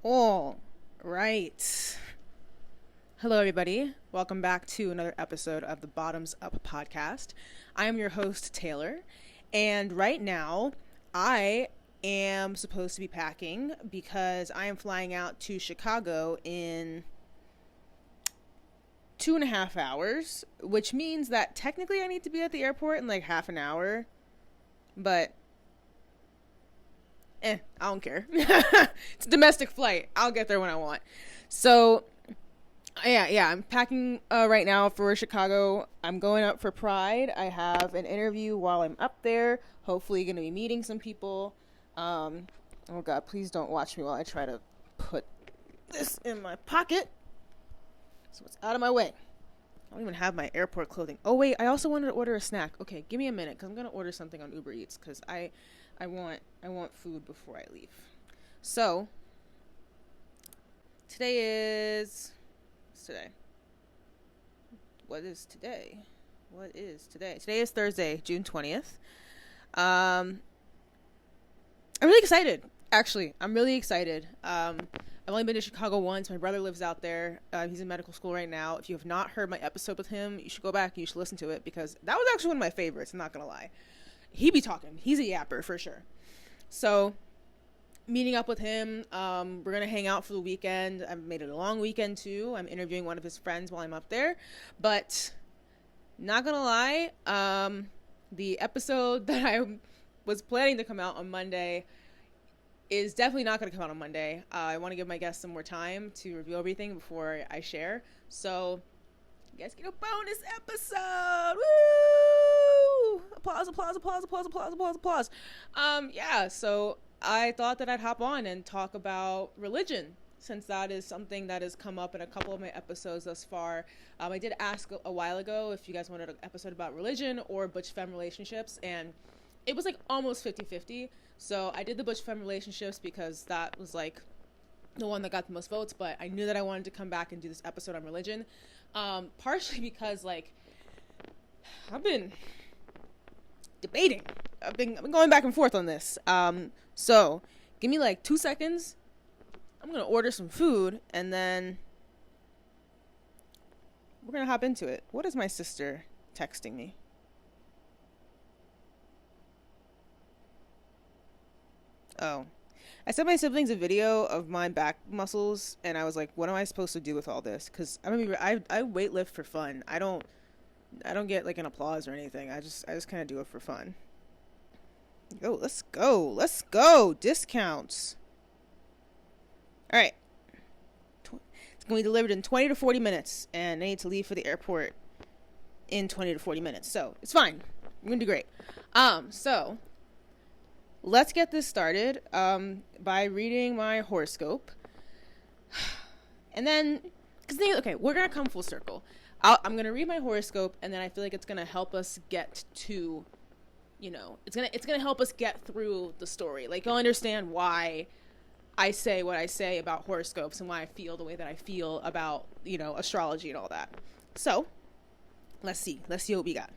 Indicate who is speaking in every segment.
Speaker 1: All right. Hello, everybody. Welcome back to another episode of the Bottoms Up podcast. I am your host, Taylor, and right now I am supposed to be packing because I am flying out to Chicago in 2.5 hours, which means that technically I need to be at the airport in like half an hour, but I don't care. It's a domestic flight. I'll get there when I want. So, yeah, I'm packing right now for Chicago. I'm going up for Pride. I have an interview while I'm up there. Hopefully going to be meeting some people. Oh God, please don't watch me while I try to put this in my pocket so it's out of my way. I don't even have my airport clothing. Oh wait, I also wanted to order a snack. Okay, give me a minute because I'm going to order something on Uber Eats because I want food before I leave. So, what's today? What is today? Today is Thursday, June 20th. I'm really excited. Actually, I'm really excited. I've only been to Chicago once. My brother lives out there. He's in medical school right now. If you have not heard my episode with him, you should go back and you should listen to it because that was actually one of my favorites. I'm not going to lie. He be talking. He's a yapper for sure. So, meeting up with him, we're going to hang out for the weekend. I've made it a long weekend too. I'm interviewing one of his friends while I'm up there. But, not going to lie, the episode that I was planning to come out on Monday is definitely not going to come out on Monday. I want to give my guests some more time to review everything before I share. So, you guys get a bonus episode. Woo! Applause. Yeah, so I thought that I'd hop on and talk about religion, since that is something that has come up in a couple of my episodes thus far. I did ask a while ago if you guys wanted an episode about religion or butch-femme relationships, and it was like almost 50-50. So I did the butch-femme relationships because that was like the one that got the most votes, but I knew that I wanted to come back and do this episode on religion. Partially because like I've been debating. I've been going back and forth on this. So give me like 2 seconds. I'm gonna order some food and then we're gonna hop into it. What is my sister texting me? Oh. I sent my siblings a video of my back muscles, and I was like, "What am I supposed to do with all this?" Because I weightlift for fun. I don't get like an applause or anything. I just kind of do it for fun. Let's go. Discounts. All right. It's going to be delivered in 20 to 40 minutes, and I need to leave for the airport in 20 to 40 minutes. So it's fine. I'm gonna do great. So. Let's get this started by reading my horoscope. And then, okay, we're going to come full circle. I'm going to read my horoscope, and then I feel like it's going to help us get to, it's going to help us get through the story. Like, you'll understand why I say what I say about horoscopes and why I feel the way that I feel about, astrology and all that. So, let's see what we got.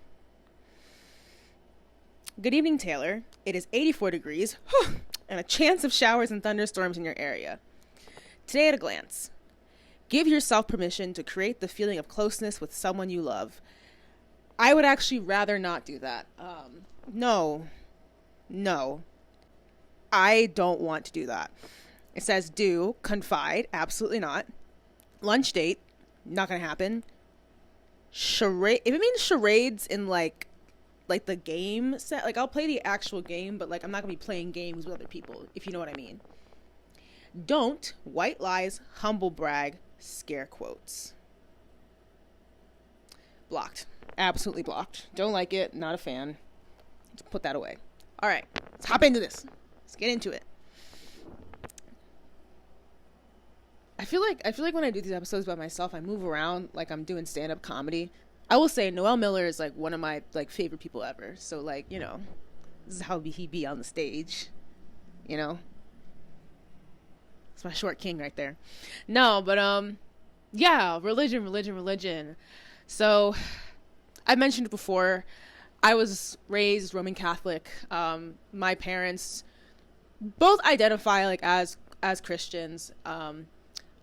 Speaker 1: Good evening, Taylor. It is 84 degrees and a chance of showers and thunderstorms in your area. Today at a glance, give yourself permission to create the feeling of closeness with someone you love. I would actually rather not do that. No. I don't want to do that. It says do, confide, absolutely not. Lunch date, not going to happen. Charade, if it means charades in like the game set, like I'll play the actual game, but like I'm not gonna be playing games with other people, if you know what I mean. Don't, white lies, humble brag, scare quotes. Blocked. Absolutely blocked. Don't like it, not a fan. Let's put that away. All right, let's hop into this. Let's get into it. I feel like when I do these episodes by myself, I move around like I'm doing stand-up comedy. I will say Noel Miller is like one of my like favorite people ever. So like, this is how he be on the stage. It's my short king right there. No, but yeah, religion. So I mentioned it before. I was raised Roman Catholic. My parents both identify like as as Christians.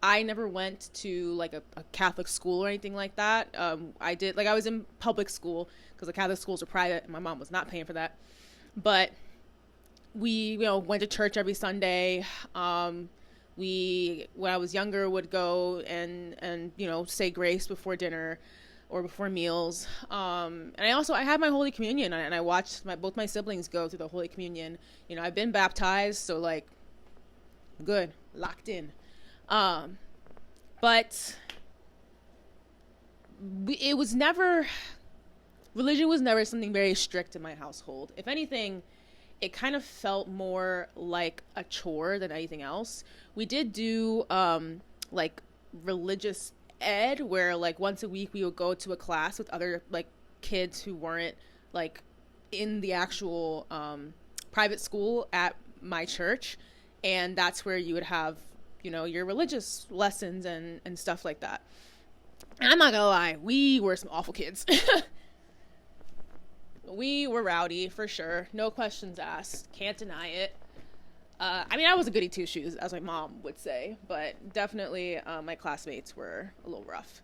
Speaker 1: I never went to like a Catholic school or anything like that. I was in public school because the Catholic schools are private and my mom was not paying for that. But we, went to church every Sunday. We, when I was younger, would go and say grace before dinner or before meals. And I had my Holy Communion, and I watched both my siblings go through the Holy Communion. I've been baptized, so like, good, locked in. But religion was never something very strict in my household. If anything, it kind of felt more like a chore than anything else. We did do, like religious ed, where like once a week we would go to a class with other like kids who weren't like in the actual, private school at my church. And that's where you would have, your religious lessons and stuff like that. And I'm not gonna lie, we were some awful kids. We were rowdy for sure. No questions asked. Can't deny it. I was a goody two shoes, as my mom would say, but definitely my classmates were a little rough.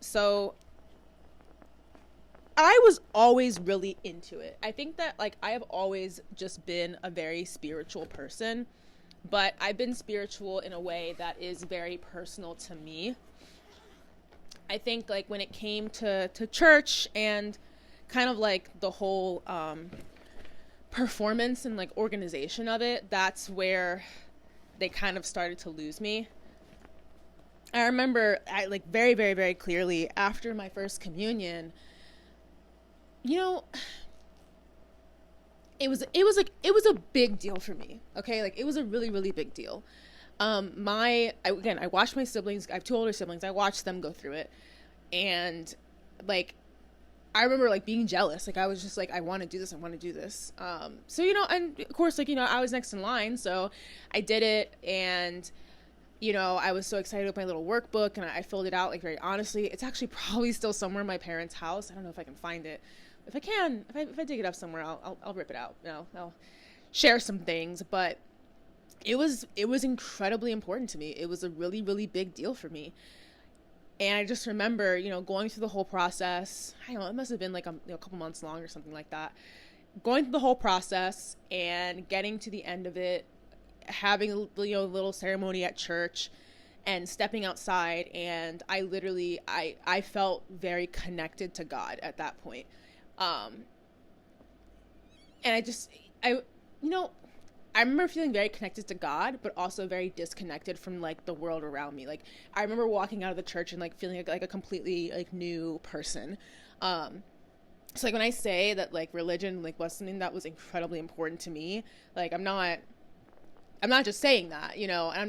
Speaker 1: So I was always really into it. I think that like I have always just been a very spiritual person, but I've been spiritual in a way that is very personal to me. I think like when it came to church and kind of like the whole performance and like organization of it, that's where they kind of started to lose me. I remember like very, very, very clearly after my first communion, it was a big deal for me. Okay. Like it was a really, really big deal. I watched my siblings. I have two older siblings. I watched them go through it. And like, I remember like being jealous. Like I was just like, I want to do this. I want to do this. So, and of course, like, I was next in line. So I did it. And, I was so excited with my little workbook and I filled it out like very honestly. It's actually probably still somewhere in my parents' house. I don't know if I can find it. If I can, if I dig it up somewhere, I'll rip it out. I'll share some things, but it was incredibly important to me. It was a really, really big deal for me. And I just remember, going through the whole process. I don't know, it must have been like a couple months long or something like that. Going through the whole process and getting to the end of it, having a little ceremony at church and stepping outside. And I literally, I felt very connected to God at that point. And I remember feeling very connected to God, but also very disconnected from like the world around me. Like I remember walking out of the church and like feeling like a completely like new person. So like when I say that like religion like was something that was incredibly important to me, like I'm not just saying that, and I'm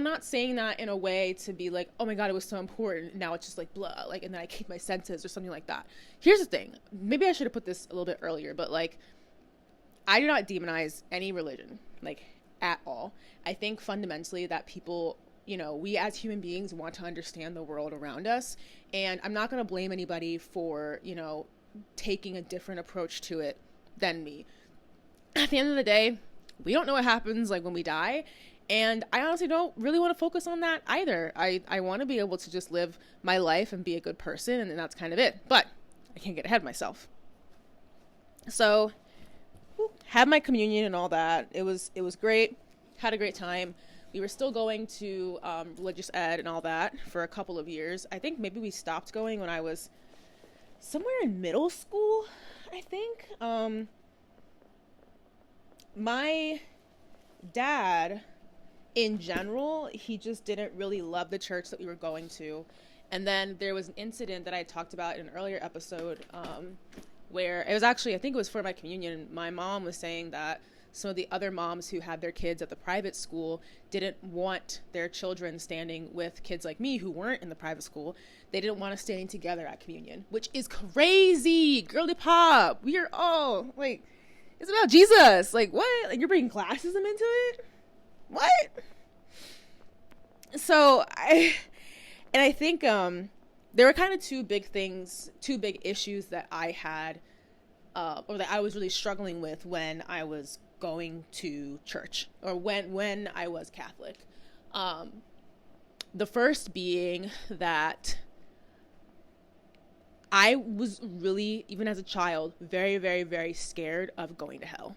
Speaker 1: not saying that in a way to be like, oh my God, it was so important. Now it's just like blah, like, and then I keep my senses or something like that. Here's the thing. Maybe I should have put this a little bit earlier, but like, I do not demonize any religion, like at all. I think fundamentally that people, we as human beings want to understand the world around us. And I'm not going to blame anybody for, taking a different approach to it than me. At the end of the day, we don't know what happens like when we die. And I honestly don't really want to focus on that either. I want to be able to just live my life and be a good person. And that's kind of it. But I can't get ahead of myself. So had my communion and all that. It was great. Had a great time. We were still going to religious ed and all that for a couple of years. I think maybe we stopped going when I was somewhere in middle school, I think. My dad, in general, he just didn't really love the church that we were going to. And then there was an incident that I talked about in an earlier episode where it was actually, I think it was for my communion. My mom was saying that some of the other moms who had their kids at the private school didn't want their children standing with kids like me who weren't in the private school. They didn't want us standing together at communion, which is crazy. Girly pop. We are all like, it's about Jesus. Like, what? Like, you're bringing classism into it? What? So, I think there were kind of two big issues that I had, or that I was really struggling with when I was going to church, or when I was Catholic. The first being that I was really, even as a child, very, very, very scared of going to hell.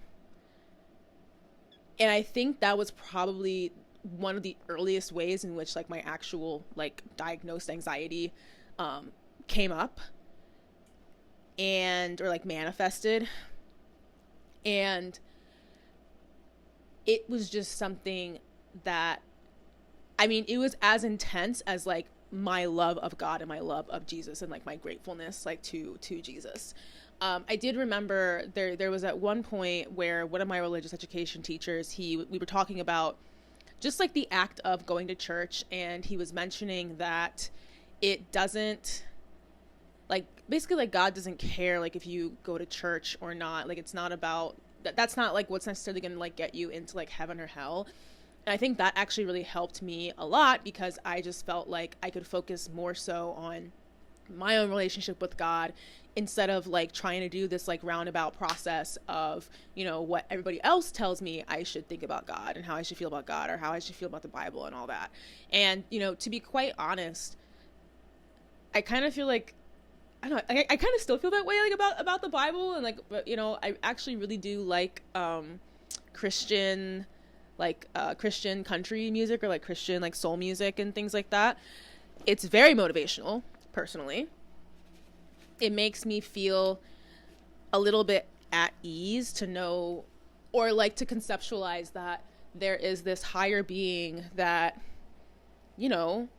Speaker 1: And I think that was probably one of the earliest ways in which like my actual like diagnosed anxiety came up or like manifested. And it was just something that, I mean, it was as intense as like my love of God and my love of Jesus and like my gratefulness like to Jesus. I did remember there was at one point where one of my religious education teachers, we were talking about just like the act of going to church, and he was mentioning that it doesn't, like, basically like God doesn't care like if you go to church or not. Like it's not about that's not like what's necessarily going to like get you into like heaven or hell. And I think that actually really helped me a lot, because I just felt like I could focus more so on my own relationship with God, instead of like trying to do this like roundabout process of, you know, what everybody else tells me I should think about God and how I should feel about God or how I should feel about the Bible and all that. And, you know, to be quite honest, I kind of feel like, I don't know, I kind of still feel that way like about the Bible, and like, you know, I actually really do like Christian country music, or like Christian like soul music and things like that. It's very motivational, personally. It makes me feel a little bit at ease to know, or like to conceptualize that there is this higher being that, you know,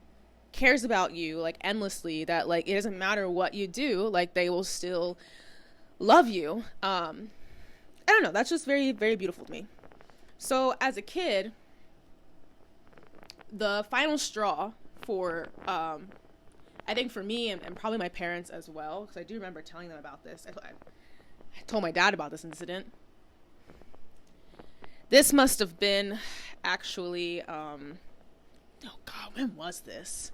Speaker 1: cares about you like endlessly, that like it doesn't matter what you do, like they will still love you. I don't know, that's just very, very beautiful to me. So as a kid, the final straw for I think for me and probably my parents as well, because I do remember telling them about this. I told my dad about this incident. This must have been actually oh god, when was this?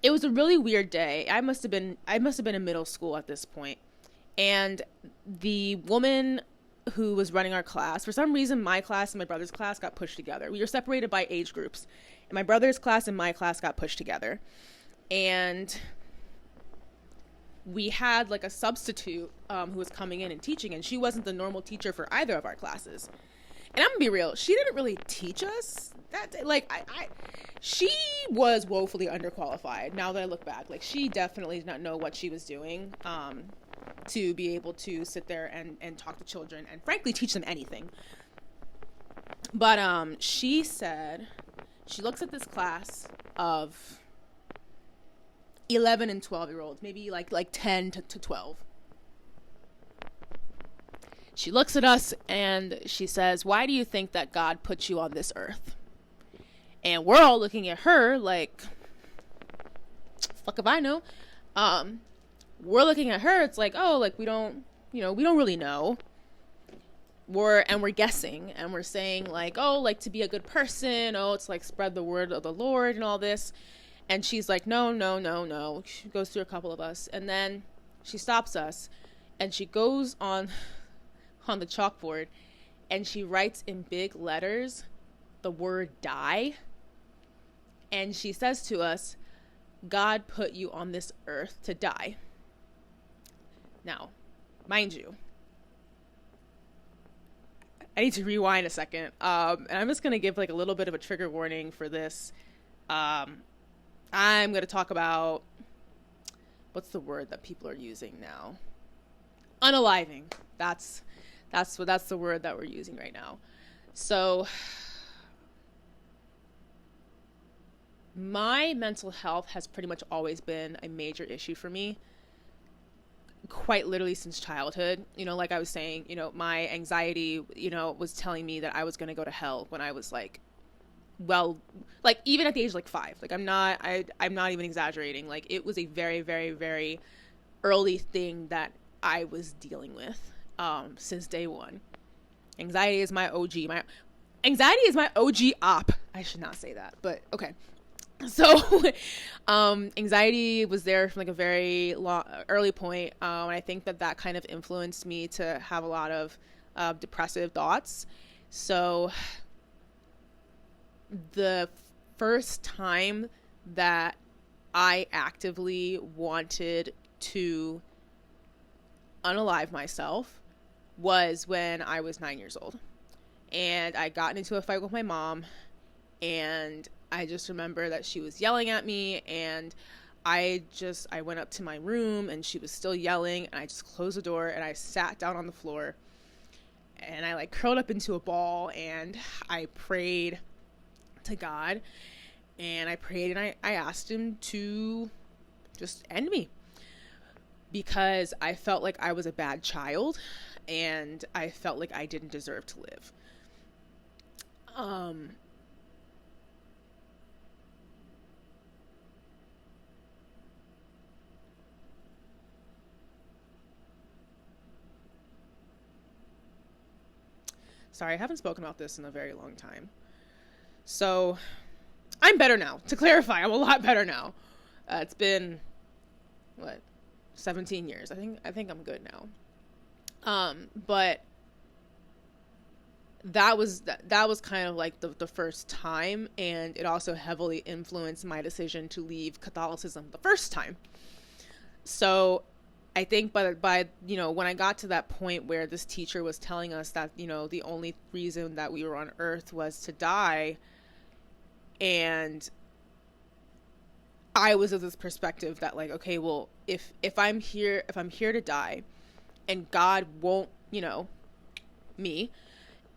Speaker 1: It was a really weird day. I must have been in middle school at this point. And the woman who was running our class, for some reason my class and my brother's class got pushed together. We were separated by age groups, and my brother's class and my class got pushed together. And we had like a substitute who was coming in and teaching, and she wasn't the normal teacher for either of our classes. And I'm gonna be real, she didn't really teach us that day. Like she was woefully underqualified. Now that I look back, like she definitely did not know what she was doing to be able to sit there and talk to children and frankly teach them anything. But she said, she looks at this class of 11 and 12-year-olds, maybe like 10 to 12. She looks at us and she says, "Why do you think that God put you on this earth?" And we're all looking at her like, fuck if I know. We're looking at her, it's like, oh, like we don't really know. We're guessing, and we're saying like, oh, like to be a good person, oh, it's like spread the word of the Lord and all this. And she's like, no. She goes through a couple of us, and then she stops us, and she goes on the chalkboard, and she writes in big letters the word die. And she says to us, "God put you on this earth to die." Now, mind you, I need to rewind a second. And I'm just going to give like a little bit of a trigger warning for this. I'm going to talk about, what's the word that people are using now? Unaliving. That's the word that we're using right now. So my mental health has pretty much always been a major issue for me, quite literally since childhood. You know, like I was saying, you know, my anxiety, you know, was telling me that I was going to go to hell when I was like, well, like even at the age of like 5. Like I'm not even exaggerating. Like it was a very, very, very early thing that I was dealing with since day one. Anxiety is my OG. My anxiety is my OG op. I should not say that, but okay. So anxiety was there from like a very early point, and I think that kind of influenced me to have a lot of depressive thoughts. So the first time that I actively wanted to unalive myself was when I was 9 years old. And I got into a fight with my mom, and I just remember that she was yelling at me, and I went up to my room and she was still yelling, and I just closed the door and I sat down on the floor and I like curled up into a ball and I prayed to God, and I prayed and I asked him to just end me, because I felt like I was a bad child and I felt like I didn't deserve to live. Sorry, I haven't spoken about this in a very long time. So, I'm better now. To clarify, I'm a lot better now. It's been, 17 years. I think I'm good now. But that was kind of like the first time, and it also heavily influenced my decision to leave Catholicism the first time. So I think by when I got to that point where this teacher was telling us that, the only reason that we were on earth was to die, and I was of this perspective that like, okay, well, if I'm here to die and God won't, me,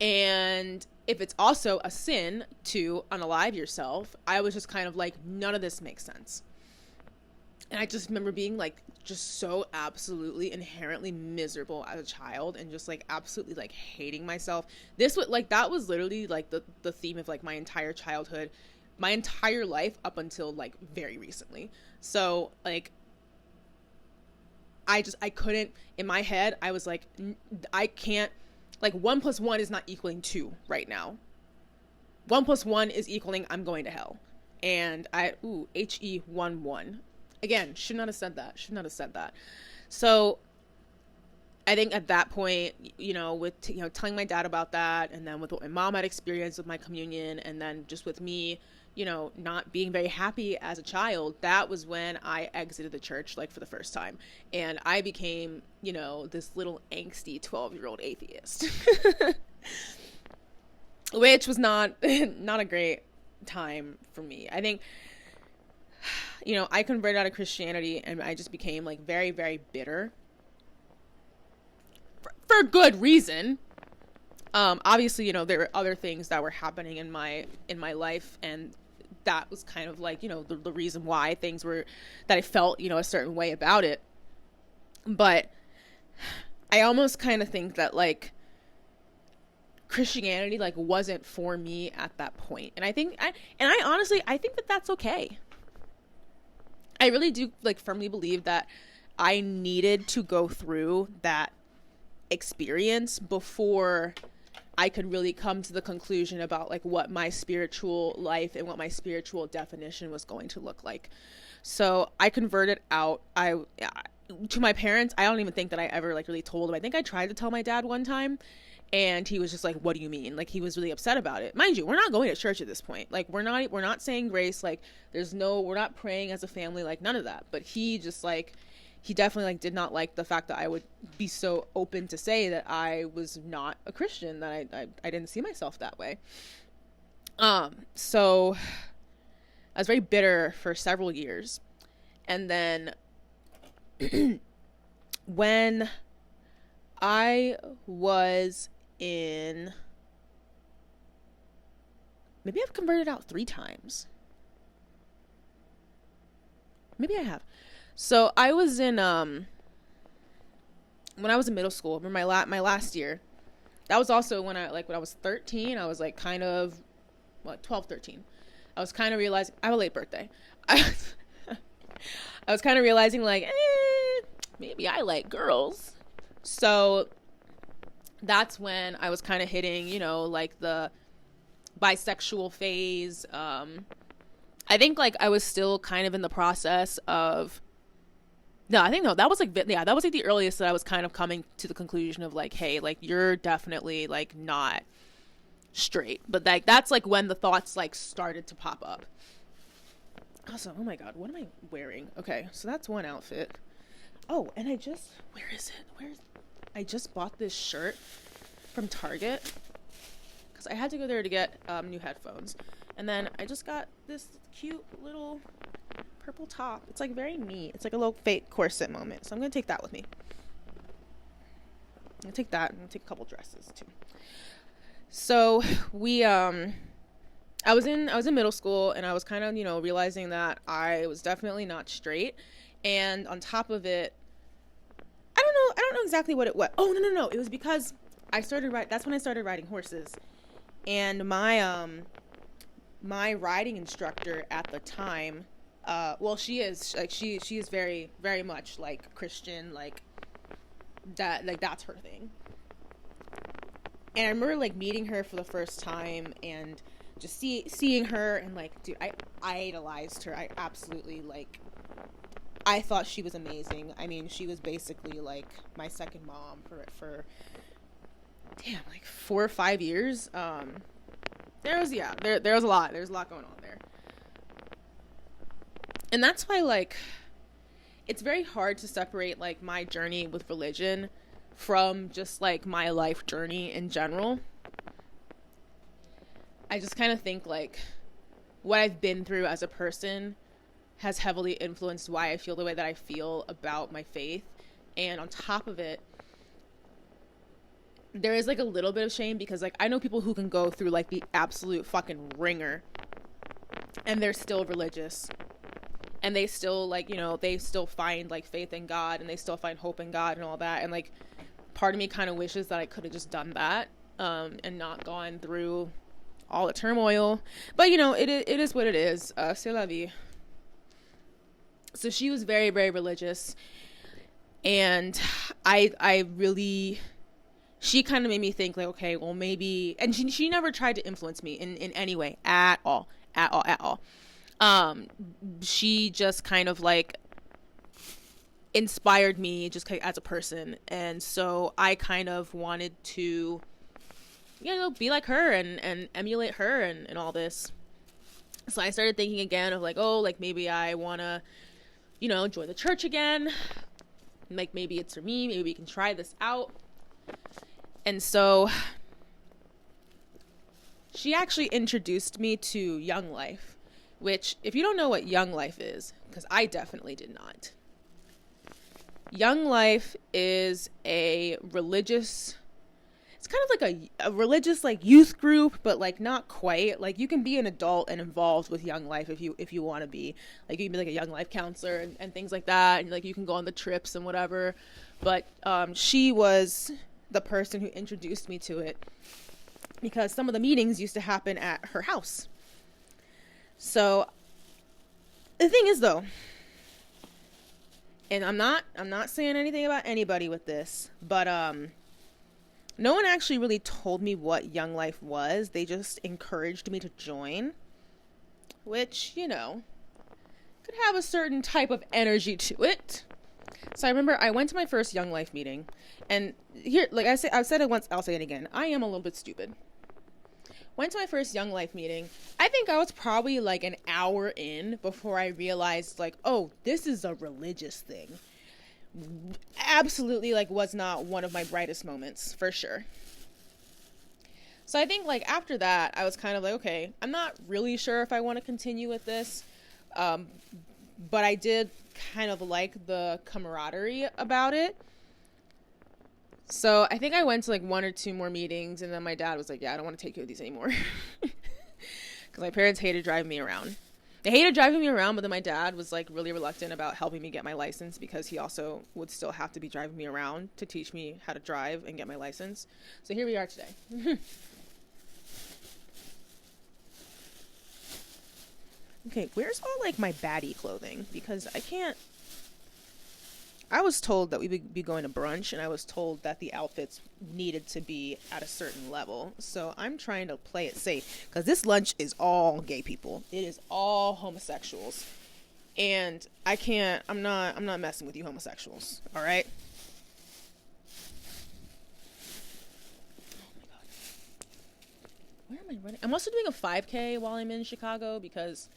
Speaker 1: and if it's also a sin to unalive yourself, I was just kind of like, none of this makes sense. And I just remember being like just so absolutely inherently miserable as a child, and just like absolutely like hating myself. That was literally like the theme of like my entire childhood, my entire life up until like very recently. So like I couldn't, in my head, I was like, I can't, like 1 + 1 is not equaling 2 right now. 1 + 1 is equaling I'm going to hell. And HE11. Again, should not have said that. So I think at that point, with, telling my dad about that, and then with what my mom had experienced with my communion, and then just with me, not being very happy as a child, that was when I exited the church, like for the first time. And I became, this little angsty 12-year-old atheist, which was not a great time for me. I think, I converted out of Christianity and I just became like very, very bitter for good reason. Obviously, there were other things that were happening in my life, and that was kind of like, the reason why things were, that I felt, a certain way about it. But I almost kind of think that like Christianity like wasn't for me at that point. And I think that that's okay. I really do like firmly believe that I needed to go through that experience before I could really come to the conclusion about like what my spiritual life and what my spiritual definition was going to look like. So I converted out. To my parents, I don't even think that I ever like really told them. I think I tried to tell my dad one time, and he was just like, "What do you mean?" Like he was really upset about it. Mind you, we're not going to church at this point. Like we're not saying grace. Like we're not praying as a family. Like none of that. But he just like, he definitely like did not like the fact that I would be so open to say that I was not a Christian, that I didn't see myself that way. So I was very bitter for several years. And then when I was in, maybe I've converted out 3 times. Maybe I have. So I was in, when I was in middle school, remember my last year, that was also when I was 13, I was like kind of, 12, 13. I was kind of realizing, I have a late birthday. I was kind of realizing like, maybe I like girls. So that's when I was kind of hitting, like the bisexual phase. I think like I was still kind of in the process of No, I think no. That was like that was like the earliest that I was kind of coming to the conclusion of like, hey, like you're definitely like not straight. But like that's like when the thoughts like started to pop up. Also, oh my god, what am I wearing? Okay, so that's one outfit. Oh, and I just I just bought this shirt from Target because I had to go there to get new headphones, and then I just got this cute little purple top. It's like very neat. It's like a little fake corset moment. So I'm gonna take that with me. I'm gonna take that. I'm gonna take a couple dresses too. So I was in middle school, and I was kind of, you know, realizing that I was definitely not straight. And on top of it, I don't know exactly what it was. Oh, no. It was because that's when I started riding horses. And my riding instructor at the time, well, she is very, very much like Christian, like that, like that's her thing. And I remember like meeting her for the first time and just seeing her, and like, dude, I idolized her. I absolutely, like, I thought she was amazing. I mean, she was basically like my second mom for damn, like 4 or 5 years. There was a lot going on there. And that's why, like, it's very hard to separate like my journey with religion from just like my life journey in general. I just kind of think like what I've been through as a person has heavily influenced why I feel the way that I feel about my faith. And on top of it, there is like a little bit of shame because like I know people who can go through like the absolute fucking ringer and they're still religious. And they still like, you know, they still find like faith in God and they still find hope in God and all that. And like part of me kind of wishes that I could have just done that and not gone through all the turmoil. But, you know, it is what it is. C'est la vie. So she was very, very religious. And I really, she kind of made me think like, okay, well maybe, and she never tried to influence me in any way at all. She just kind of like inspired me just as a person. And so I kind of wanted to, you know, be like her and emulate her and all this. So I started thinking again of like, oh, like maybe I want to, you know, join the church again. Like maybe it's for me. Maybe we can try this out. And so she actually introduced me to Young Life, which if you don't know what Young Life is, because I definitely did not. Young Life is a religious, it's kind of like a religious like youth group, but like not quite. Like you can be an adult and involved with Young Life if you want to be. Like you can be like a Young Life counselor and things like that, and like you can go on the trips and whatever. But she was the person who introduced me to it because some of the meetings used to happen at her house. So the thing is though, and I'm not saying anything about anybody with this, but no one actually really told me what Young Life was. They just encouraged me to join, which, you know, could have a certain type of energy to it. So I remember I went to my first Young Life meeting, and here, like I've said it once, I'll say it again. I am a little bit stupid. Went to my first Young Life meeting. I think I was probably like an hour in before I realized like, oh, this is a religious thing. Absolutely like was not one of my brightest moments for sure. So I think like after that, I was kind of like, okay, I'm not really sure if I want to continue with this. But I did kind of like the camaraderie about it. So I think I went to like 1 or 2 more meetings, and then my dad was like, yeah, I don't want to take you to these anymore. Because my parents hated driving me around. They hated driving me around, but then my dad was like really reluctant about helping me get my license because he also would still have to be driving me around to teach me how to drive and get my license. So here we are today. Okay, where's all like my baddie clothing? Because I was told that we would be going to brunch, and I was told that the outfits needed to be at a certain level. So I'm trying to play it safe, because this lunch is all gay people. It is all homosexuals. And I'm not messing with you homosexuals, all right? Oh my God. Where am I running? I'm also doing a 5K while I'm in Chicago because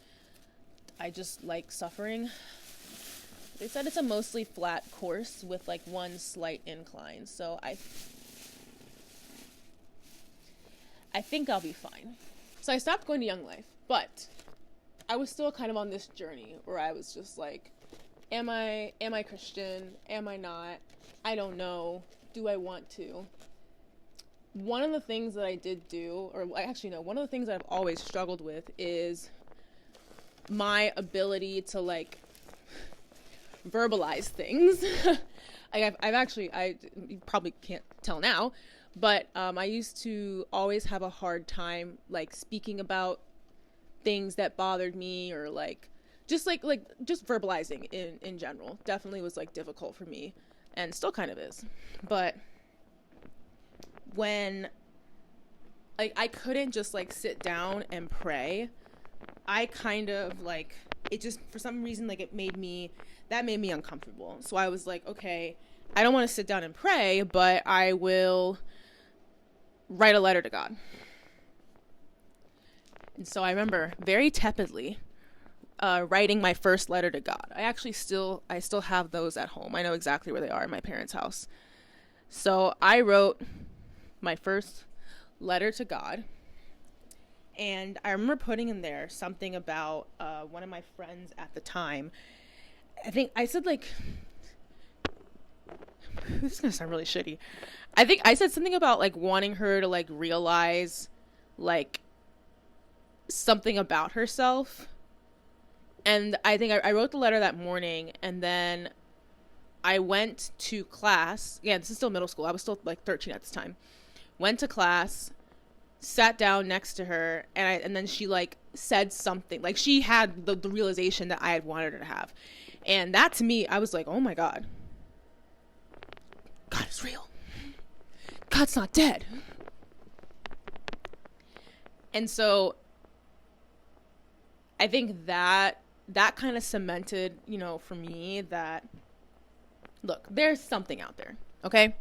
Speaker 1: I just like suffering. They said it's a mostly flat course with like one slight incline, so I think I'll be fine. So I stopped going to Young Life, but I was still kind of on this journey where I was just like, am I Christian? Am I not? I don't know. Do I want to? One of the things that I did do, or actually no, one of the things that I've always struggled with is my ability to like verbalize things. I've actually, you probably can't tell now, but I used to always have a hard time like speaking about things that bothered me, or like just verbalizing in general definitely was like difficult for me, and still kind of is. But when like I couldn't just like sit down and pray, I kind of like, it just for some reason like it made me uncomfortable. So I was like, okay, I don't want to sit down and pray, but I will write a letter to God. And so I remember very tepidly writing my first letter to God. I still have those at home. I know exactly where they are in my parents' house. So I wrote my first letter to God, and I remember putting in there something about one of my friends at the time. I think I said like, this is gonna sound really shitty. I think I said something about like wanting her to like realize like something about herself. And I think I wrote the letter that morning, and then I went to class. Yeah, this is still middle school. I was still like 13 at this time. Went to class, sat down next to her, and then she like said something. Like she had the realization that I had wanted her to have. And that to me, I was like, oh my God. God is real. God's not dead. And so I think that kind of cemented, you know, for me that, look, there's something out there, okay?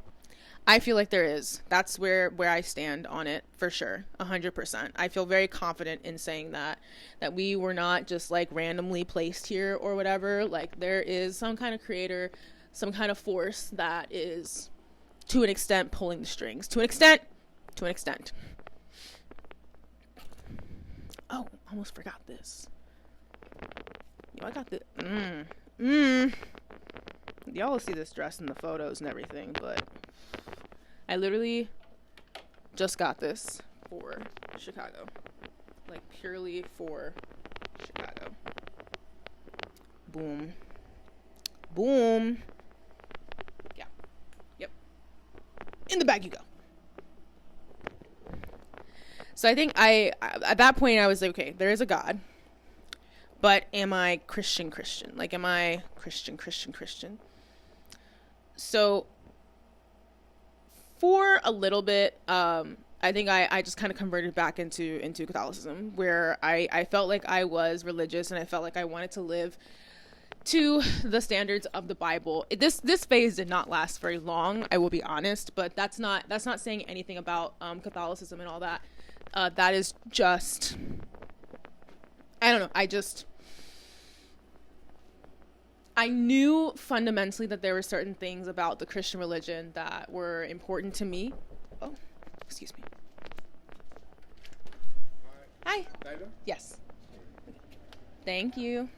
Speaker 1: I feel like there is. That's where I stand on it, for sure, 100%. I feel very confident in saying that we were not just, like, randomly placed here or whatever. Like, there is some kind of creator, some kind of force that is, to an extent, pulling the strings. To an extent. Oh, almost forgot this. Yo, I got the... Y'all will see this dress in the photos and everything, but I literally just got this for Chicago. Like, purely for Chicago. Boom. Boom. Yeah. Yep. In the bag you go. So I think at that point I was like, okay, there is a God, but am I Christian? Like, am I Christian? So for a little bit, I think I just kind of converted back into Catholicism, where I felt like I was religious and I felt like I wanted to live to the standards of the Bible. This phase did not last very long, I will be honest, but that's not saying anything about Catholicism and all that. That is just, I don't know, I knew fundamentally that there were certain things about the Christian religion that were important to me. Oh, excuse me. Hi. Yes. Thank you.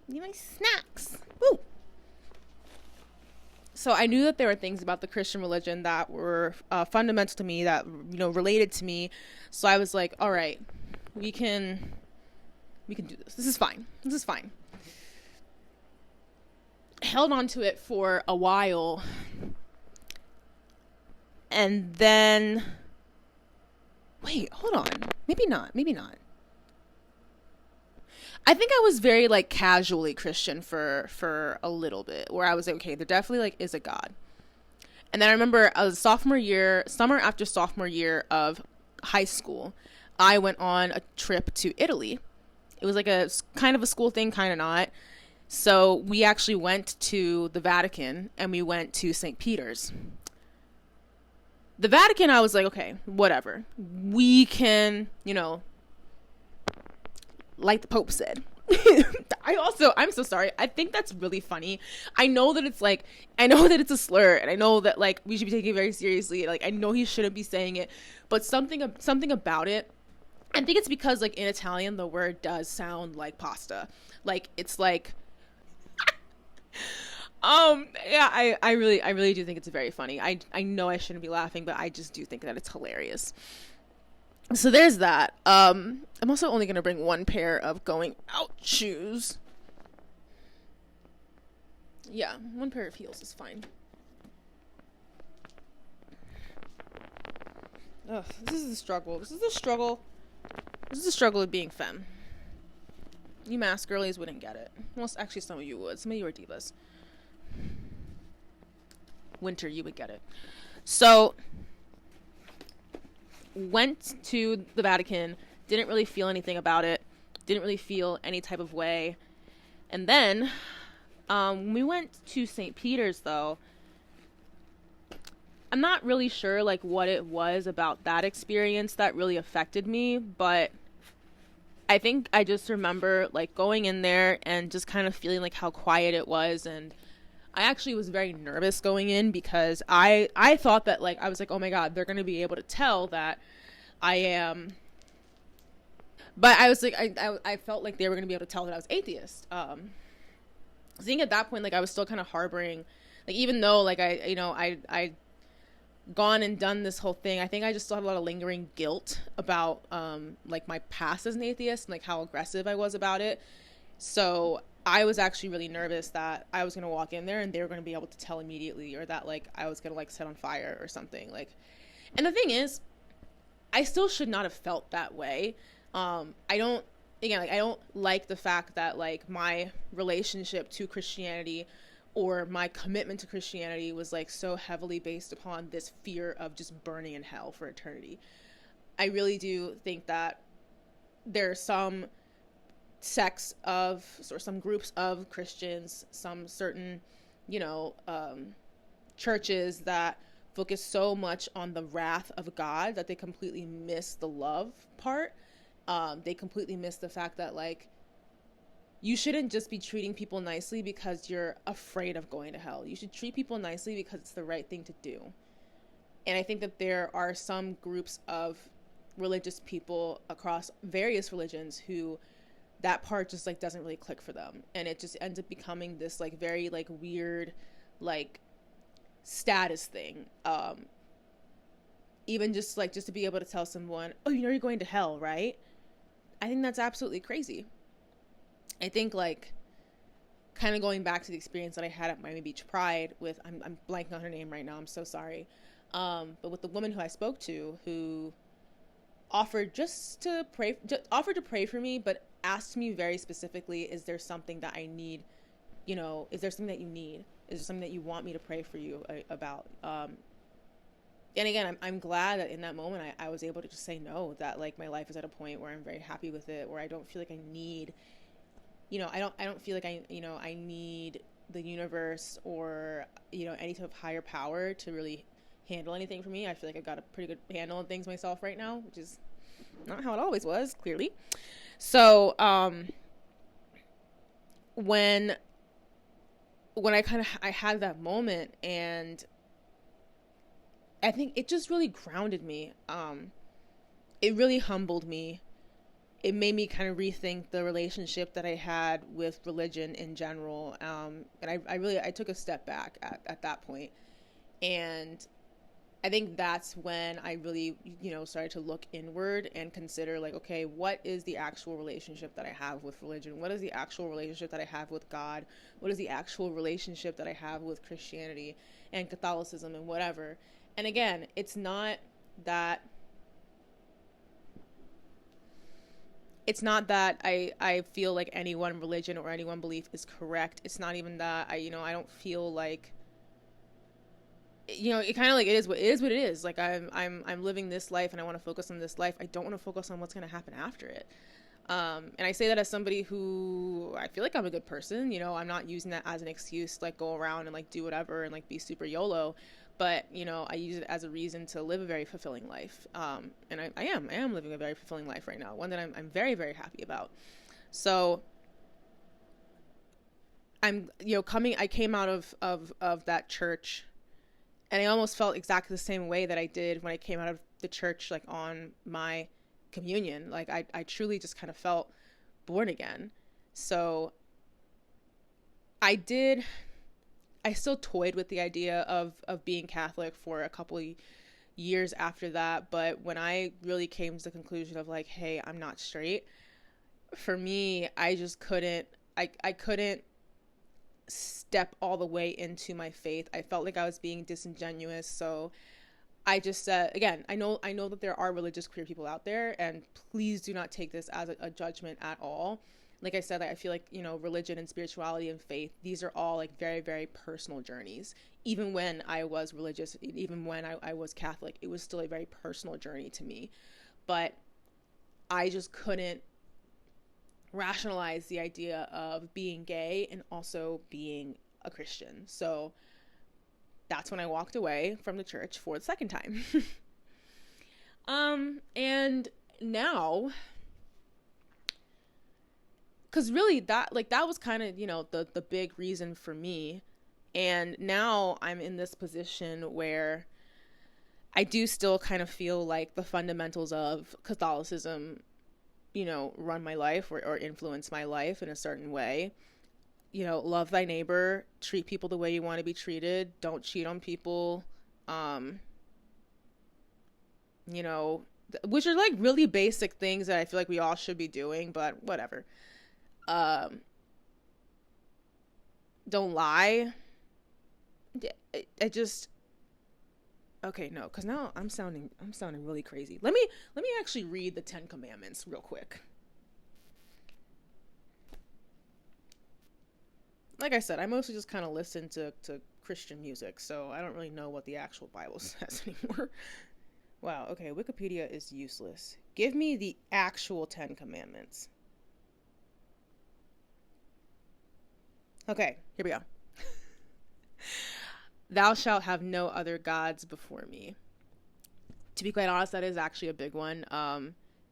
Speaker 1: Need my snacks. Woo. So I knew that there were things about the Christian religion that were fundamental to me, that, you know, related to me. So I was like, all right, we can do this. This is fine. Held on to it for a while. And then, wait, hold on. Maybe not. I think I was very like casually Christian for a little bit, where I was like, okay, there definitely like is a God. And then I remember summer after sophomore year of high school, I went on a trip to Italy. It was like a kind of a school thing, kind of not. So we actually went to the Vatican and we went to St. Peter's. The Vatican, I was like, okay, whatever. We can, like the Pope said. I'm so sorry. I think that's really funny. I know that it's a slur, and I know that like we should be taking it very seriously. Like I know he shouldn't be saying it, but something about it. I think it's because like in Italian the word does sound like pasta. Like it's like, yeah. I really do think it's very funny. I know I shouldn't be laughing, but I just do think that it's hilarious. So there's that. I'm also only going to bring one pair of going out shoes. Yeah, one pair of heels is fine. Ugh, this is the struggle. This is the struggle of being femme. You mask girlies wouldn't get it. Well, actually, some of you would. Some of you are divas. Winter, you would get it. So went to the Vatican, didn't really feel anything about it, didn't really feel any type of way. And then when we went to St. Peter's, though, I'm not really sure like what it was about that experience that really affected me, but I think I just remember like going in there and just kind of feeling like how quiet it was. And I actually was very nervous going in because I thought that like I was like, oh my God, they're going to be able to tell that I am. But I was like, I felt like they were going to be able to tell that I was atheist. Seeing at that point, like I was still kind of harboring, like even though like I gone and done this whole thing, I think I just still had a lot of lingering guilt about like my past as an atheist and like how aggressive I was about it. So I was actually really nervous that I was going to walk in there and they were going to be able to tell immediately, or that like I was going to like set on fire or something. Like, and the thing is, I still should not have felt that way. I don't like the fact that like my relationship to Christianity or my commitment to Christianity was like so heavily based upon this fear of just burning in hell for eternity. I really do think that there are some sects of, or some groups of Christians, some certain, churches that focus so much on the wrath of God that they completely miss the love part. They completely miss the fact that like you shouldn't just be treating people nicely because you're afraid of going to hell. You should treat people nicely because it's the right thing to do. And I think that there are some groups of religious people across various religions who that part just like doesn't really click for them, and it just ends up becoming this like very like weird like status thing. Even just to be able to tell someone, oh, you're going to hell, right? I think that's absolutely crazy. I think like kind of going back to the experience that I had at Miami Beach Pride with, I'm blanking on her name right now, I'm so sorry, but with the woman who I spoke to, who offered to pray for me, but asked me very specifically, is there something that I need, is there something that you need, is there something that you want me to pray for you about? And again, I'm glad that in that moment I was able to just say no, that like my life is at a point where I'm very happy with it, where I don't feel like I need, I don't feel like I need the universe or, any type of higher power to really handle anything for me. I feel like I've got a pretty good handle on things myself right now, which is not how it always was, clearly. So, when I had that moment, and I think it just really grounded me. It really humbled me. It made me kind of rethink the relationship that I had with religion in general. And I took a step back at that point. And I think that's when I really, started to look inward and consider like, okay, what is the actual relationship that I have with religion? What is the actual relationship that I have with God? What is the actual relationship that I have with Christianity and Catholicism and whatever? And again, it's not that I feel like any one religion or any one belief is correct. It's not even that I don't feel like it kind of like, it is what it is. Like I'm living this life and I want to focus on this life. I don't want to focus on what's going to happen after it. And I say that as somebody who, I feel like I'm a good person, I'm not using that as an excuse to like go around and like do whatever and like be super YOLO, but I use it as a reason to live a very fulfilling life. And I am living a very fulfilling life right now, one that I'm very, very happy about. So I came out of that church, and I almost felt exactly the same way that I did when I came out of the church, like on my communion. Like I truly just kind of felt born again. So I still toyed with the idea of being Catholic for a couple of years after that. But when I really came to the conclusion of like, hey, I'm not straight, for me, I just couldn't, I couldn't step all the way into my faith. I felt like I was being disingenuous. So I just said, again, I know that there are religious queer people out there, and please do not take this as a judgment at all. Like I said, I feel like, religion and spirituality and faith, these are all like very, very personal journeys. Even when I was religious, even when I was Catholic, it was still a very personal journey to me. But I just couldn't rationalize the idea of being gay and also being a Christian. So that's when I walked away from the church for the second time. And now, because really that was kind of, the big reason for me. And now I'm in this position where I do still kind of feel like the fundamentals of Catholicism, run my life or influence my life in a certain way. Love thy neighbor, treat people the way you want to be treated, don't cheat on people, which are like really basic things that I feel like we all should be doing, but whatever. Don't lie. I just, okay, no, because now I'm sounding really crazy. Let me actually read the 10 Commandments real quick. Like I said, I mostly just kind of listen to Christian music, so I don't really know what the actual Bible says anymore. Wow, okay, Wikipedia is useless. Give me the actual 10 Commandments. Okay, here we go. Thou shalt have no other gods before me. To be quite honest, that is actually a big one.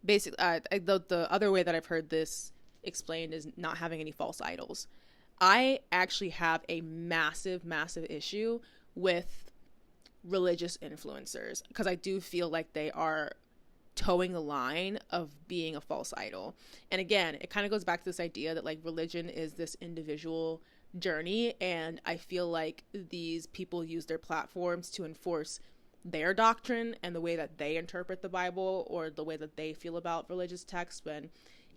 Speaker 1: Basically, the other way that I've heard this explained is not having any false idols. I actually have a massive, massive issue with religious influencers, because I do feel like they are towing the line of being a false idol. And again, it kind of goes back to this idea that like religion is this individual journey, and I feel like these people use their platforms to enforce their doctrine and the way that they interpret the Bible or the way that they feel about religious texts, when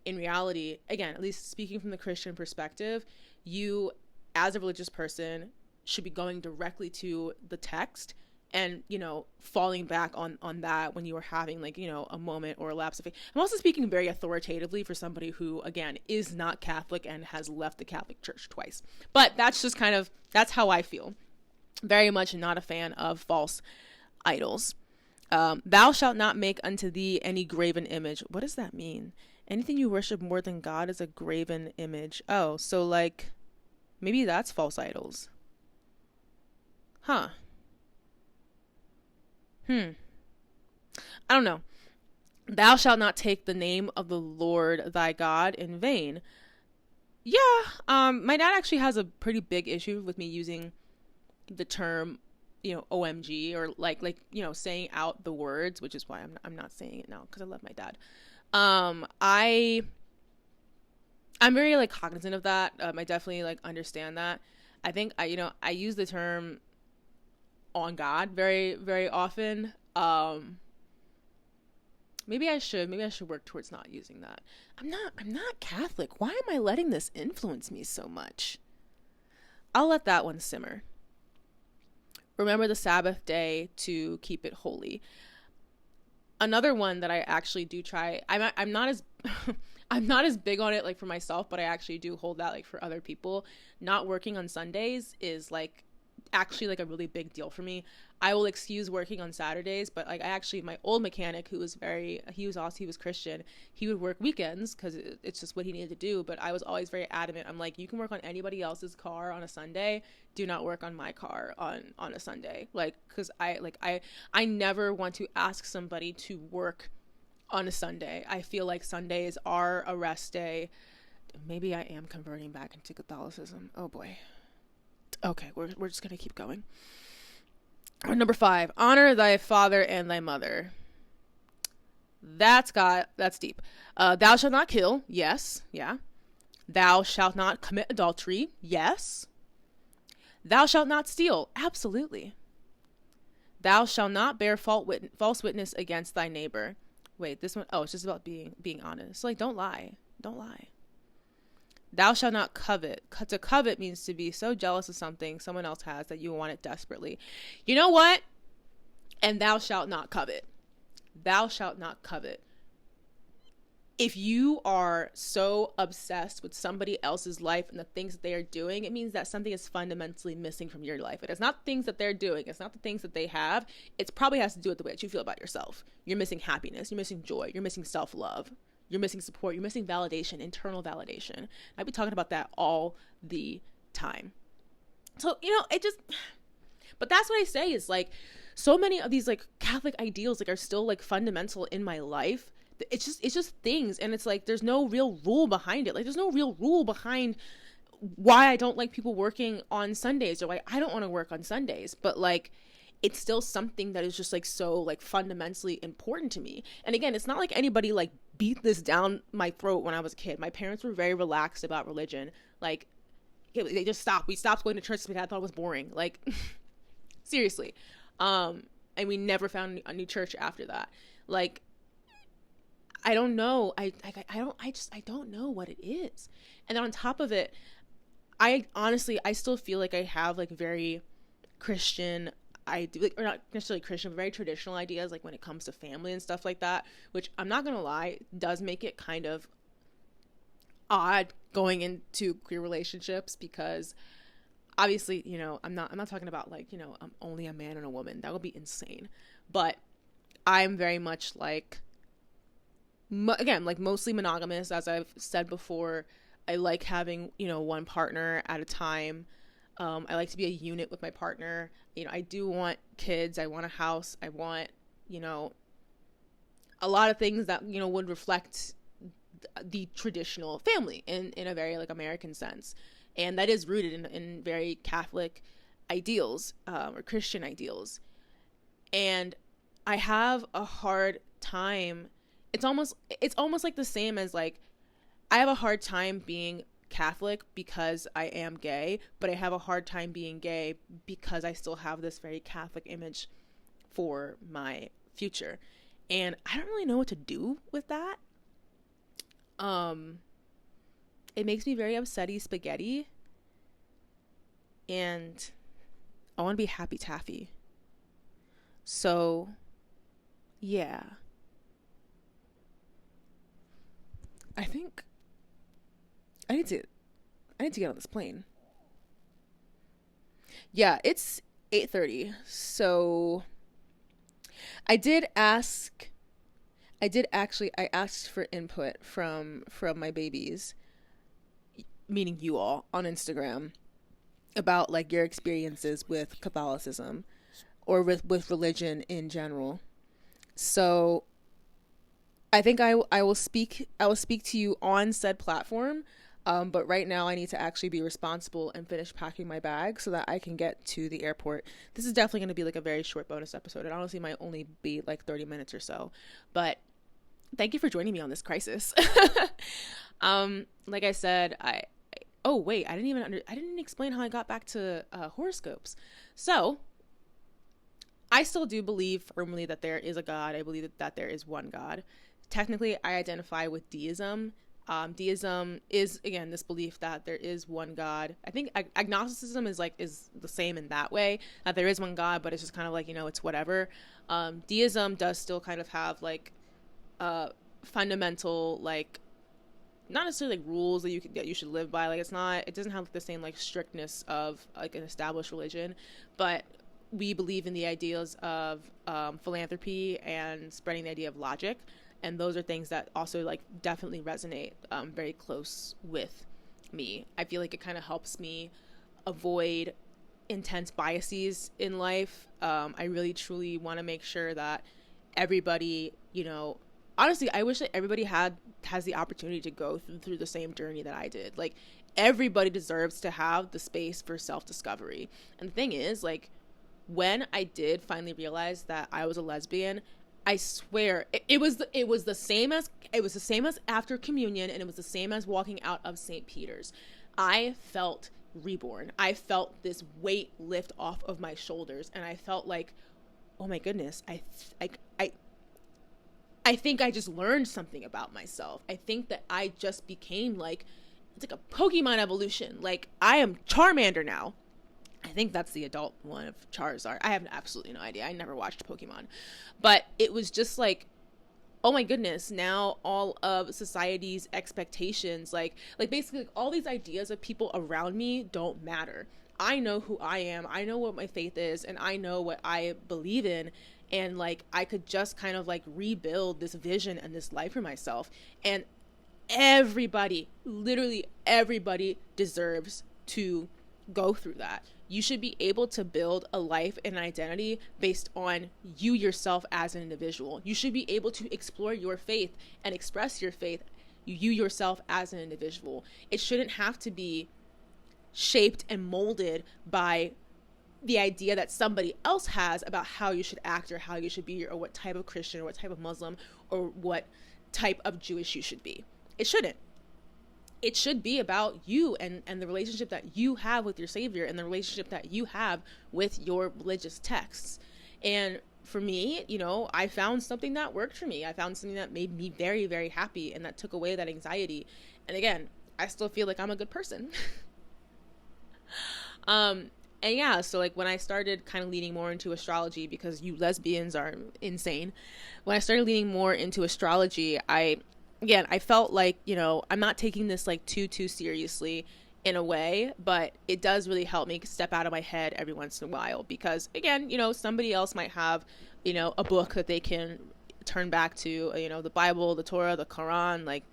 Speaker 1: in reality, again, at least speaking from the Christian perspective, you as a religious person should be going directly to the text and, falling back on that when you are having like, a moment or a lapse of faith. I'm also speaking very authoritatively for somebody who, again, is not Catholic and has left the Catholic Church twice. But that's just that's how I feel. Very much not a fan of false idols. Thou shalt not make unto thee any graven image. What does that mean? Anything you worship more than God is a graven image. Oh, so like maybe that's false idols. Huh. I don't know. Thou shalt not take the name of the Lord thy God in vain. Yeah, my dad actually has a pretty big issue with me using the term, OMG, or like saying out the words, which is why I'm not saying it now, because I love my dad. I'm very like cognizant of that. I definitely like understand that. I think I use the term on God very, very often. Maybe I should work towards not using that. I'm not Catholic. Why am I letting this influence me so much? I'll let that one simmer. Remember the Sabbath day to keep it holy. Another one that I actually do try. I'm not as I'm not as big on it like for myself, but I actually do hold that like for other people. Not working on Sundays is like actually like a really big deal for me. I will excuse working on Saturdays, but like my old mechanic who was he was Christian, he would work weekends because it's just what he needed to do. But I was always very adamant. I'm like, you can work on anybody else's car on a Sunday, do not work on my car on a Sunday. Like, because I never want to ask somebody to work on a Sunday. I feel like Sundays are a rest day. Maybe I am converting back into Catholicism. Oh boy. Okay, we're just gonna keep going. Number 5, honor thy father and thy mother. That's deep. Thou shalt not kill. Yes. Yeah. Thou shalt not commit adultery. Yes. Thou shalt not steal. Absolutely. Thou shalt not bear false witness against thy neighbor. Wait, this one, it's just about being honest. Like, don't lie. Don't lie. Thou shalt not covet. To covet means to be so jealous of something someone else has that you want it desperately. You know what? And thou shalt not covet. Thou shalt not covet. If you are so obsessed with somebody else's life and the things that they are doing, it means that something is fundamentally missing from your life. It is not things that they're doing. It's not the things that they have. It probably has to do with the way that you feel about yourself. You're missing happiness. You're missing joy. You're missing self-love. You're missing support. You're missing validation, internal validation. I'd be talking about that all the time. So, but that's what I say is like, so many of these like Catholic ideals like are still like fundamental in my life. It's just things. And it's like, there's no real rule behind it. Like, there's no real rule behind why I don't like people working on Sundays or why I don't want to work on Sundays. But like, it's still something that is just like so like fundamentally important to me. And again, it's not like anybody like beat this down my throat when I was a kid. My parents were very relaxed about religion. Like, they just stopped. We stopped going to church because I thought it was boring. Like, seriously. And we never found a new church after that. Like, I don't know. I don't know what it is. And then on top of it, I still feel like I have like very Christian or not necessarily Christian, but very traditional ideas, like when it comes to family and stuff like that, which I'm not going to lie, does make it kind of odd going into queer relationships because obviously, I'm not talking about like, I'm only a man and a woman. That would be insane. But I'm very much like, again, like mostly monogamous, as I've said before. I like having, one partner at a time. I like to be a unit with my partner. I do want kids. I want a house. I want, a lot of things that, would reflect the traditional family in a very like American sense. And that is rooted in very Catholic ideals, or Christian ideals. And I have a hard time. It's almost like the same as like, I have a hard time being Catholic because I am gay, but I have a hard time being gay because I still have this very Catholic image for my future. And I don't really know what to do with that. It makes me very upsetty spaghetti. And I want to be happy taffy. So, yeah. I think I need to get on this plane. Yeah, it's 8:30. So I asked for input from my babies, meaning you all, on Instagram about like your experiences with Catholicism or with religion in general. So I think I will speak to you on said platform, but right now I need to actually be responsible and finish packing my bag so that I can get to the airport. This is definitely going to be like a very short bonus episode. It honestly might only be like 30 minutes or so, but thank you for joining me on this crisis. Like I said, oh wait, I didn't explain how I got back to horoscopes. So I still do believe firmly that there is a God. I believe that there is one God. Technically, I identify with deism. Deism is, again, this belief that there is one God. I think agnosticism is the same in that way, that there is one God, but it's just kind of like, it's whatever. Deism does still kind of have like fundamental like not necessarily like rules that you should live by. Like it doesn't have like the same like strictness of like an established religion, but we believe in the ideas of philanthropy and spreading the idea of logic, and those are things that also like definitely resonate very close with me. I feel like it kind of helps me avoid intense biases in life. I really truly want to make sure that everybody, honestly, I wish that everybody has the opportunity to go through the same journey that I did. Like, everybody deserves to have the space for self-discovery. And the thing is, like, when I did finally realize that I was a lesbian, I swear it was the same as after communion, and it was the same as walking out of St. Peter's. I felt reborn. I felt this weight lift off of my shoulders, and I felt like, oh my goodness, I think I just learned something about myself. I think that I just became like, it's like a Pokemon evolution. Like, I am Charmander now. I think that's the adult one of Charizard. I have absolutely no idea. I never watched Pokemon. But it was just like, oh my goodness, now all of society's expectations, like basically like all these ideas of people around me don't matter. I know who I am. I know what my faith is, and I know what I believe in. And like, I could just kind of like rebuild this vision and this life for myself. And everybody, literally everybody deserves to go through that. You should be able to build a life and an identity based on you yourself as an individual. You should be able to explore your faith and express your faith, you yourself as an individual. It shouldn't have to be shaped and molded by the idea that somebody else has about how you should act or how you should be, or what type of Christian or what type of Muslim or what type of Jewish you should be. It shouldn't. It should be about you and the relationship that you have with your Savior and the relationship that you have with your religious texts. And for me, I found something that worked for me. I found something that made me very, very happy and that took away that anxiety. And again, I still feel like I'm a good person. And yeah, so like when I started kind of leaning more into astrology, because you lesbians are insane, when I started leaning more into astrology, I felt like, I'm not taking this like too seriously in a way, but it does really help me step out of my head every once in a while, because again, somebody else might have, a book that they can turn back to, the Bible, the Torah, the Quran, like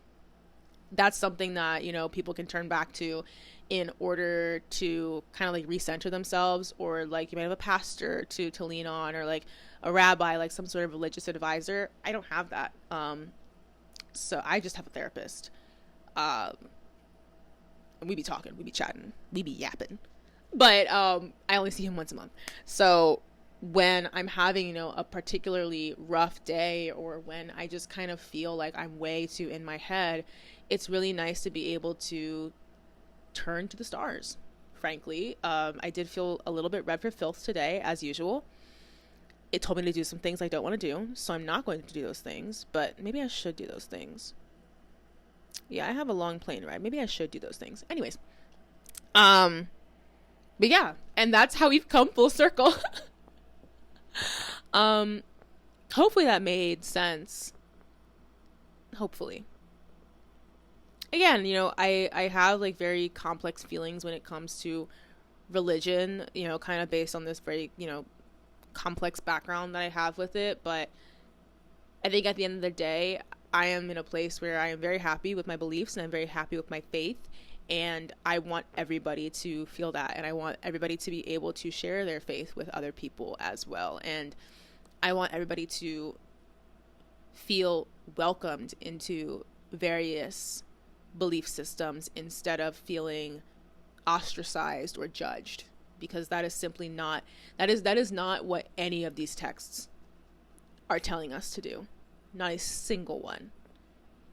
Speaker 1: that's something that, people can turn back to in order to kind of like recenter themselves, or like you might have a pastor to lean on, or like a rabbi, like some sort of religious advisor. I don't have that. So I just have a therapist. And we be talking, we be chatting, we be yapping. But I only see him once a month. So when I'm having, a particularly rough day, or when I just kind of feel like I'm way too in my head, it's really nice to be able to turn to the stars, frankly. I did feel a little bit red for filth today, as usual. It told me to do some things I don't want to do, so I'm not going to do those things, but maybe I should do those things. Yeah, I have a long plane ride. Maybe I should do those things. Anyways. But yeah, and that's how we've come full circle. Hopefully that made sense. Hopefully. Again, I have like very complex feelings when it comes to religion, kind of based on this very, complex background that I have with it. But I think at the end of the day, I am in a place where I am very happy with my beliefs, and I'm very happy with my faith. And I want everybody to feel that. And I want everybody to be able to share their faith with other people as well. And I want everybody to feel welcomed into various belief systems instead of feeling ostracized or judged, because that is simply not, that is not what any of these texts are telling us to do. Not a single one.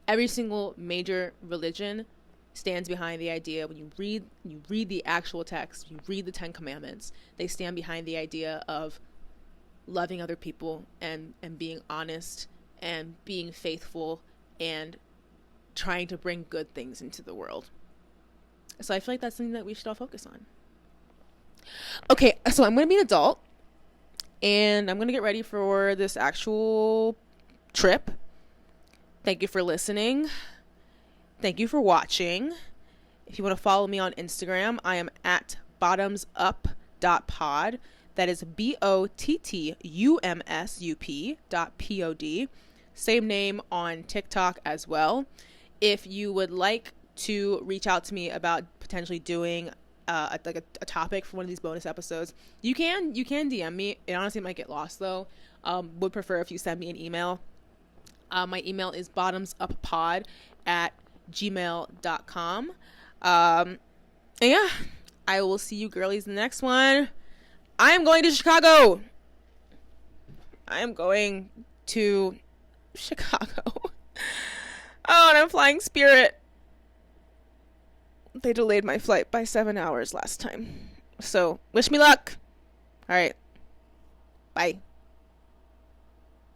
Speaker 1: Every single major religion stands behind the idea, when you read the actual text, you read the 10 Commandments, they stand behind the idea of loving other people and being honest and being faithful and trying to bring good things into the world. So I feel like that's something that we should all focus on. Okay, so I'm going to be an adult, and I'm going to get ready for this actual trip. Thank you for listening. Thank you for watching. If you want to follow me on Instagram, I am at bottumsup.pod. That is bottumsup.pod. Same name on TikTok as well. If you would like to reach out to me about potentially doing a topic for one of these bonus episodes, you can DM me. It honestly might get lost though. Would prefer if you send me an email. My email is bottumsuppod@gmail.com. And yeah, I will see you girlies in the next one. I am going to Chicago. I am going to Chicago. Oh, and I'm flying Spirit. They delayed my flight by 7 hours last time. So, wish me luck. All right. Bye.